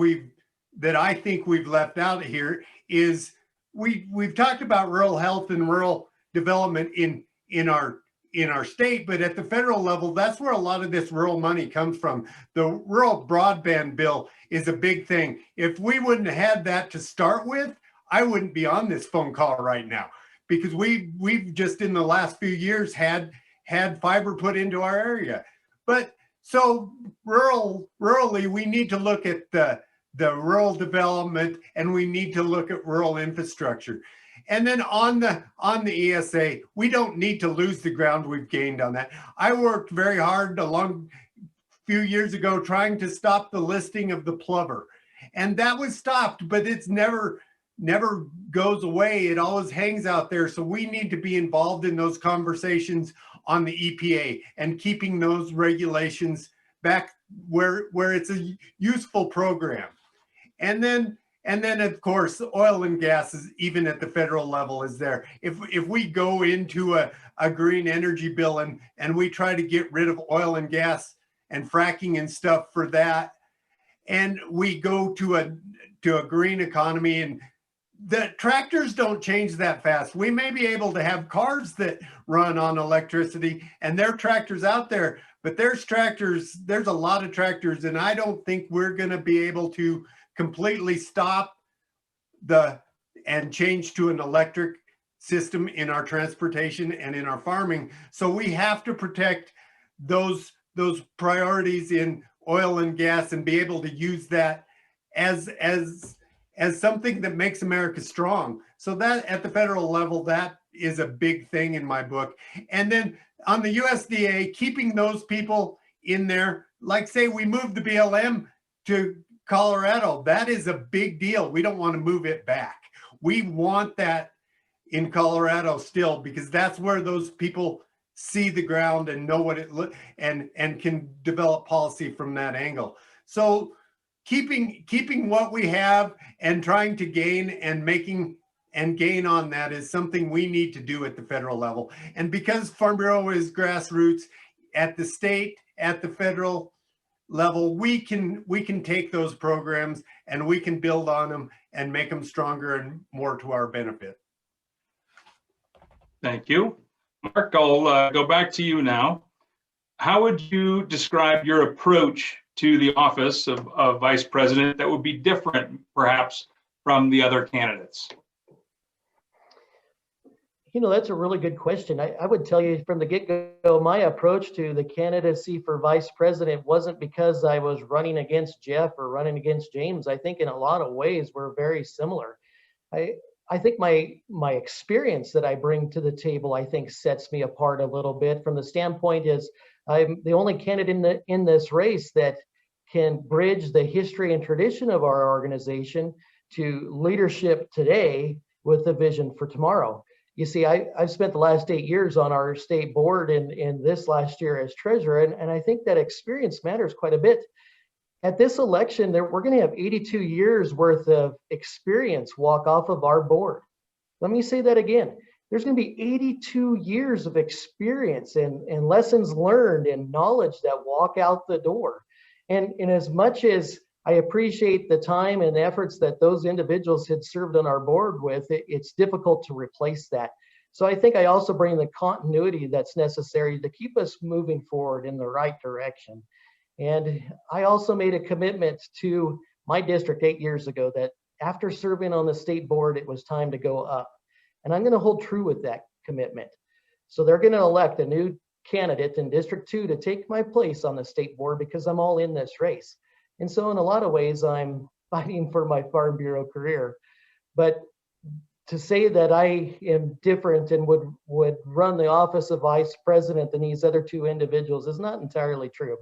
that I think we've left out here is we've talked about rural health and rural development in our state, but at the federal level, that's where a lot of this rural money comes from. The rural broadband bill is a big thing. If we wouldn't have had that to start with, I wouldn't be on this phone call right now, because we've just in the last few years had fiber put into our area. But so rurally, we need to look at the rural development, and we need to look at rural infrastructure. And then on the ESA, we don't need to lose the ground we've gained on that. I worked very hard a few years ago trying to stop the listing of the plover, and that was stopped, but it's never goes away. It always hangs out there. So we need to be involved in those conversations on the EPA and keeping those regulations back where it's a useful program. And then of course, oil and gas is even at the federal level is there. If we go into a green energy bill and we try to get rid of oil and gas and fracking and stuff for that, and we go to a green economy, and the tractors don't change that fast. We may be able to have cars that run on electricity, and there are tractors out there, but there's a lot of tractors, and I don't think we're going to be able to completely stop and change to an electric system in our transportation and in our farming. So we have to protect those priorities in oil and gas and be able to use that as something that makes America strong. So that at the federal level, that is a big thing in my book. And then on the USDA, keeping those people in there, like say we moved the BLM to Colorado, that is a big deal. We don't want to move it back. We want that in Colorado still, because that's where those people see the ground and know what it looks and can develop policy from that angle. So keeping what we have and trying to gain and gain on that is something we need to do at the federal level. And because Farm Bureau is grassroots at the state, at the federal level, we can take those programs and we can build on them and make them stronger and more to our benefit. Thank you. Mark, I'll go back to you now. How would you describe your approach to the office of Vice President that would be different, perhaps, from the other candidates? That's a really good question. I would tell you from the get-go, my approach to the candidacy for Vice President wasn't because I was running against Jeff or running against James. I think in a lot of ways we're very similar. I think my experience that I bring to the table, I think, sets me apart a little bit from the standpoint is I'm the only candidate in this race that can bridge the history and tradition of our organization to leadership today with the vision for tomorrow. You see, I've spent the last 8 years on our state board and this last year as treasurer, and I think that experience matters quite a bit. At this election, we're going to have 82 years worth of experience walk off of our board. Let me say that again. There's going to be 82 years of experience and lessons learned and knowledge that walk out the door. And as much as I appreciate the time and efforts that those individuals had served on our board with, it's difficult to replace that. So I think I also bring the continuity that's necessary to keep us moving forward in the right direction. And I also made a commitment to my district 8 years ago that after serving on the state board, it was time to go up. And I'm going to hold true with that commitment. So they're going to elect a new candidate in District 2 to take my place on the state board because I'm all in this race. And so in a lot of ways, I'm fighting for my Farm Bureau career. But to say that I am different and would run the office of vice president than these other two individuals is not entirely true.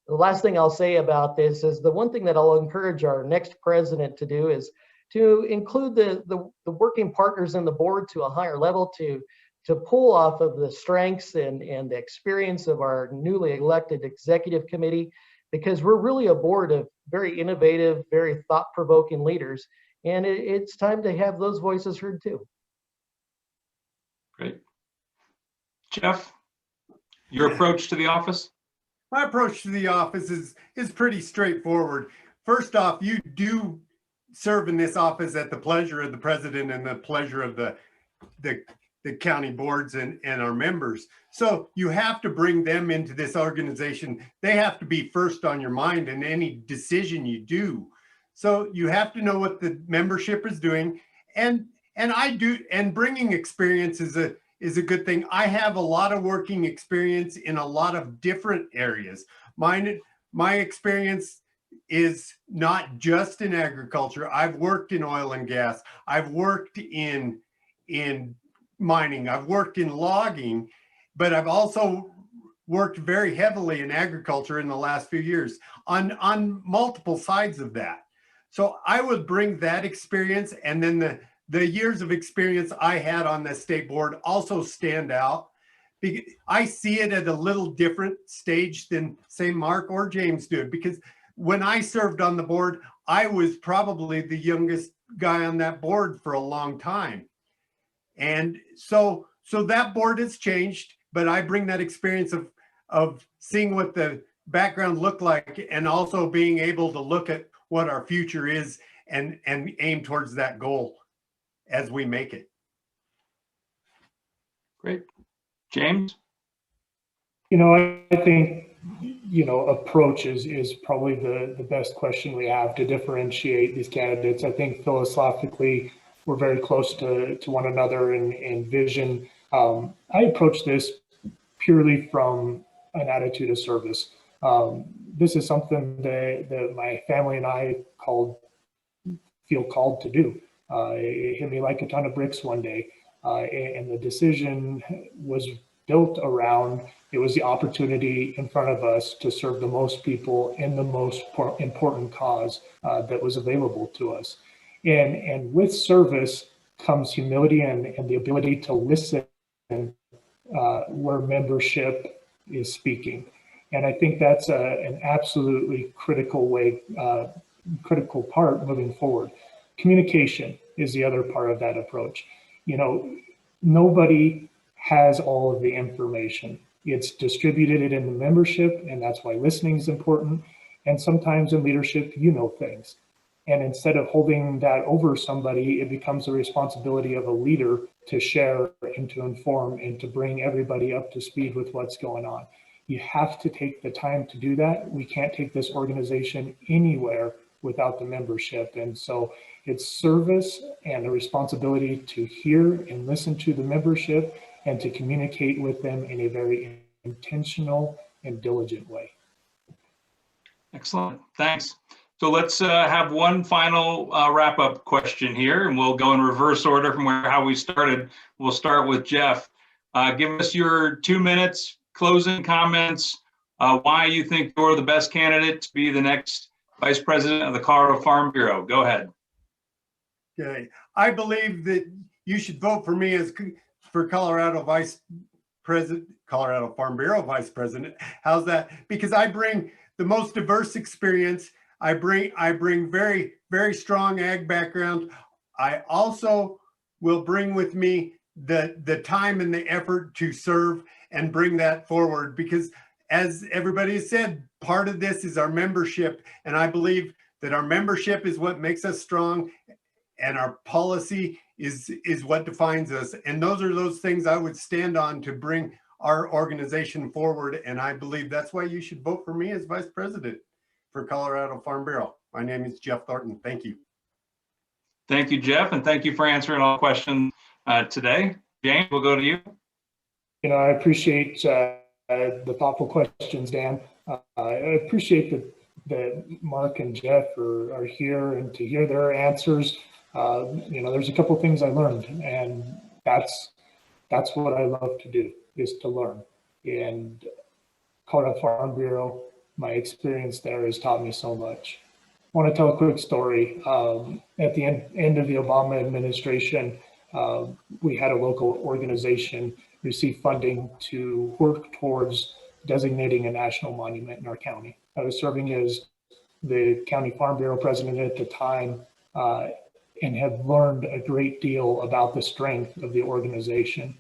The last thing I'll say about this is the one thing that I'll encourage our next president to do is to include the working partners in the board to a higher level to pull off of the strengths and the experience of our newly elected executive committee, because we're really a board of very innovative, very thought-provoking leaders. And it's time to have those voices heard too. Great. Jeff, your approach to the office? My approach to the office is pretty straightforward. First off, you do serve in this office at the pleasure of the president and the pleasure of the county boards and our members. So you have to bring them into this organization. They have to be first on your mind in any decision you do. So you have to know what the membership is doing, and I do. And bringing experience is a good thing. I have a lot of working experience in a lot of different areas. My experience is not just in agriculture. I've worked in oil and gas. I've worked in mining. I've worked in logging, but I've also worked very heavily in agriculture in the last few years on multiple sides of that. So I would bring that experience, and then the years of experience I had on the state board also stand out. I see it at a little different stage than say Mark or James did, because when I served on the board, I was probably the youngest guy on that board for a long time. And so that board has changed, but I bring that experience of seeing what the background looked like and also being able to look at what our future is and aim towards that goal as we make it. Great. James? I think, approach is probably the best question we have to differentiate these candidates. I think philosophically, we're very close to one another in vision. I approach this purely from an attitude of service. This is something that my family and I feel called to do. It hit me like a ton of bricks one day. And the decision was built around, it was the opportunity in front of us to serve the most people in the most important cause that was available to us. And with service comes humility and the ability to listen where membership is speaking. And I think that's an absolutely critical part moving forward. Communication is the other part of that approach. Nobody has all of the information. It's distributed in the membership, and that's why listening is important. And sometimes in leadership, things. And instead of holding that over somebody, it becomes the responsibility of a leader to share and to inform and to bring everybody up to speed with what's going on. You have to take the time to do that. We can't take this organization anywhere without the membership. And so it's service and a responsibility to hear and listen to the membership and to communicate with them in a very intentional and diligent way. Excellent, thanks. So let's have one final wrap-up question here, and we'll go in reverse order from how we started. We'll start with Jeff. Give us your 2 minutes, closing comments, why you think you're the best candidate to be the next Vice President of the Colorado Farm Bureau. Go ahead. Okay. I believe that you should vote for me for Colorado Farm Bureau Vice President. How's that? Because I bring the most diverse experience. I bring very, very strong ag background. I also will bring with me the time and the effort to serve and bring that forward, because as everybody has said, part of this is our membership. And I believe that our membership is what makes us strong, and our policy is what defines us. And those are those things I would stand on to bring our organization forward. And I believe that's why you should vote for me as Vice President for Colorado Farm Bureau. My name is Jeff Thornton. Thank you. Thank you, Jeff, and thank you for answering all questions today. James, we'll go to you. I appreciate the thoughtful questions, Dan. I appreciate that Mark and Jeff are here, and to hear their answers. There's a couple things I learned, and that's what I love to do, is to learn. And Colorado Farm Bureau, my experience there has taught me so much. I want to tell a quick story. At the end of the Obama administration, we had a local organization receive funding to work towards designating a national monument in our county. I was serving as the County Farm Bureau president at the time, and have learned a great deal about the strength of the organization.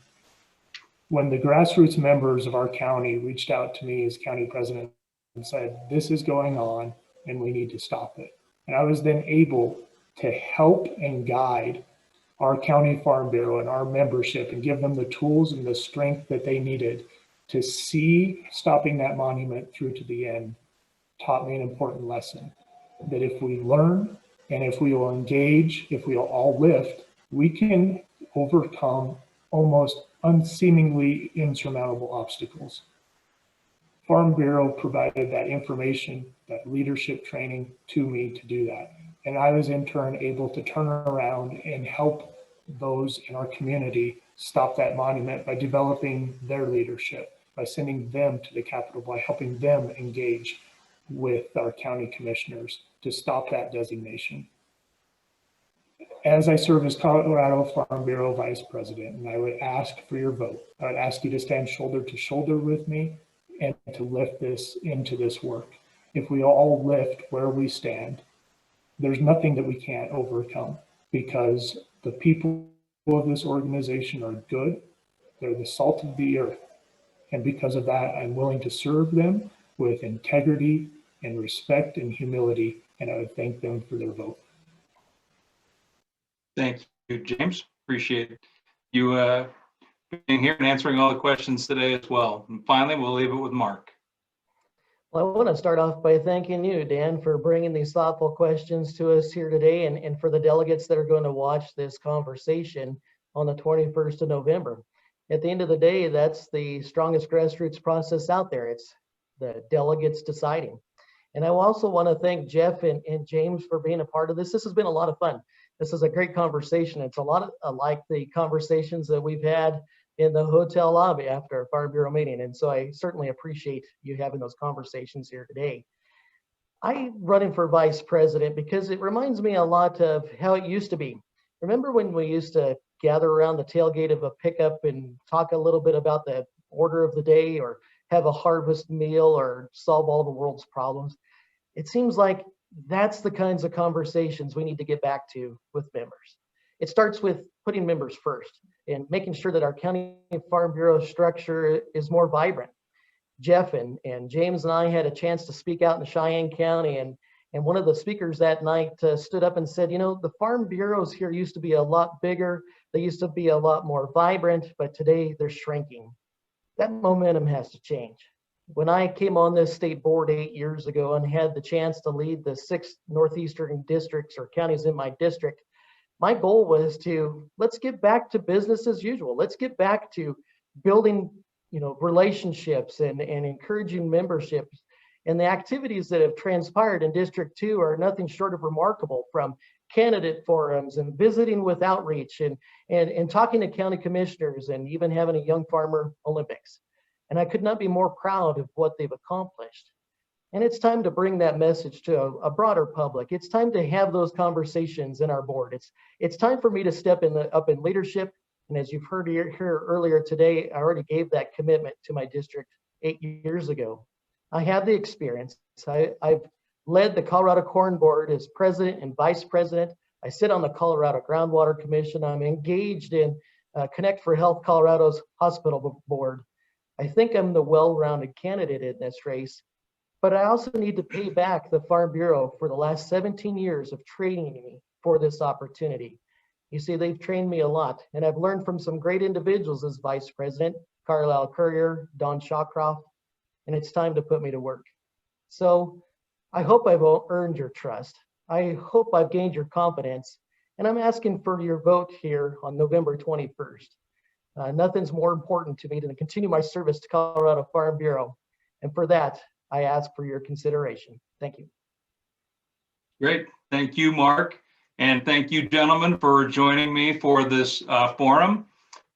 When the grassroots members of our county reached out to me as county president and said, this is going on and we need to stop it. And I was then able to help and guide our County Farm Bureau and our membership and give them the tools and the strength that they needed to see stopping that monument through to the end. Taught me an important lesson, that if we learn and if we will engage, if we will all lift, we can overcome almost unseemingly insurmountable obstacles. Farm Bureau provided that information, that leadership training to me to do that. And I was in turn able to turn around and help those in our community stop that monument by developing their leadership, by sending them to the Capitol, by helping them engage with our county commissioners to stop that designation. As I serve as Colorado Farm Bureau Vice President, and I would ask for your vote, I would ask you to stand shoulder to shoulder with me and to lift this into this work. If we all lift where we stand, there's nothing that we can't overcome, because the people of this organization are good. They're the salt of the earth. And because of that, I'm willing to serve them with integrity and respect and humility. And I would thank them for their vote. Thank you, James. Appreciate you being here and answering all the questions today as well. And finally, we'll leave it with Mark. Well, I want to start off by thanking you, Dan, for bringing these thoughtful questions to us here today, and for the delegates that are going to watch this conversation on the 21st of November. At the end of the day, that's the strongest grassroots process out there. It's the delegates deciding. And I also want to thank Jeff and James for being a part of this. This has been a lot of fun. This is a great conversation. It's a lot like the conversations that we've had in the hotel lobby after a Farm Bureau meeting. And so I certainly appreciate you having those conversations here today. I'm running for vice president because it reminds me a lot of how it used to be. Remember when we used to gather around the tailgate of a pickup and talk a little bit about the order of the day, or have a harvest meal, or solve all the world's problems? It seems like that's the kinds of conversations we need to get back to with members. It starts with putting members first and making sure that our County Farm Bureau structure is more vibrant. Jeff and James and I had a chance to speak out in Cheyenne County, and one of the speakers that night stood up and said, the Farm Bureaus here used to be a lot bigger. They used to be a lot more vibrant, but today they're shrinking. That momentum has to change. When I came on this state board 8 years ago and had the chance to lead the 6 northeastern districts or counties in my district, my goal was let's get back to business as usual. Let's get back to building, relationships and encouraging memberships. And the activities that have transpired in District 2 are nothing short of remarkable, from candidate forums and visiting with outreach and talking to county commissioners, and even having a Young Farmer Olympics. and I could not be more proud of what they've accomplished. And it's time to bring that message to a broader public. It's time to have those conversations in our board. It's time for me to step up in leadership. And as you've heard here earlier today, I already gave that commitment to my district 8 years ago. I have the experience. I've led the Colorado Corn Board as president and vice president. I sit on the Colorado Groundwater Commission. I'm engaged in Connect for Health Colorado's hospital board. I think I'm the well-rounded candidate in this race, but I also need to pay back the Farm Bureau for the last 17 years of training me for this opportunity. You see, they've trained me a lot, and I've learned from some great individuals as vice president, Carlisle Courier, Don Shawcroft, and it's time to put me to work. So I hope I've earned your trust. I hope I've gained your confidence, and I'm asking for your vote here on November 21st. Nothing's more important to me than to continue my service to Colorado Farm Bureau, and for that, I ask for your consideration. Thank you. Great. Thank you, Mark. And thank you, gentlemen, for joining me for this forum.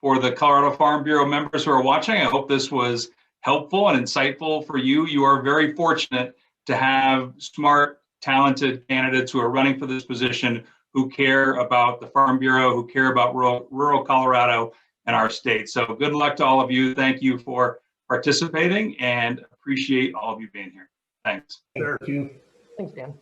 For the Colorado Farm Bureau members who are watching, I hope this was helpful and insightful for you. You are very fortunate to have smart, talented candidates who are running for this position, who care about the Farm Bureau, who care about rural Colorado and our state. So good luck to all of you. Thank you for participating and appreciate all of you being here. Thanks. Thank you. Thanks, Dan.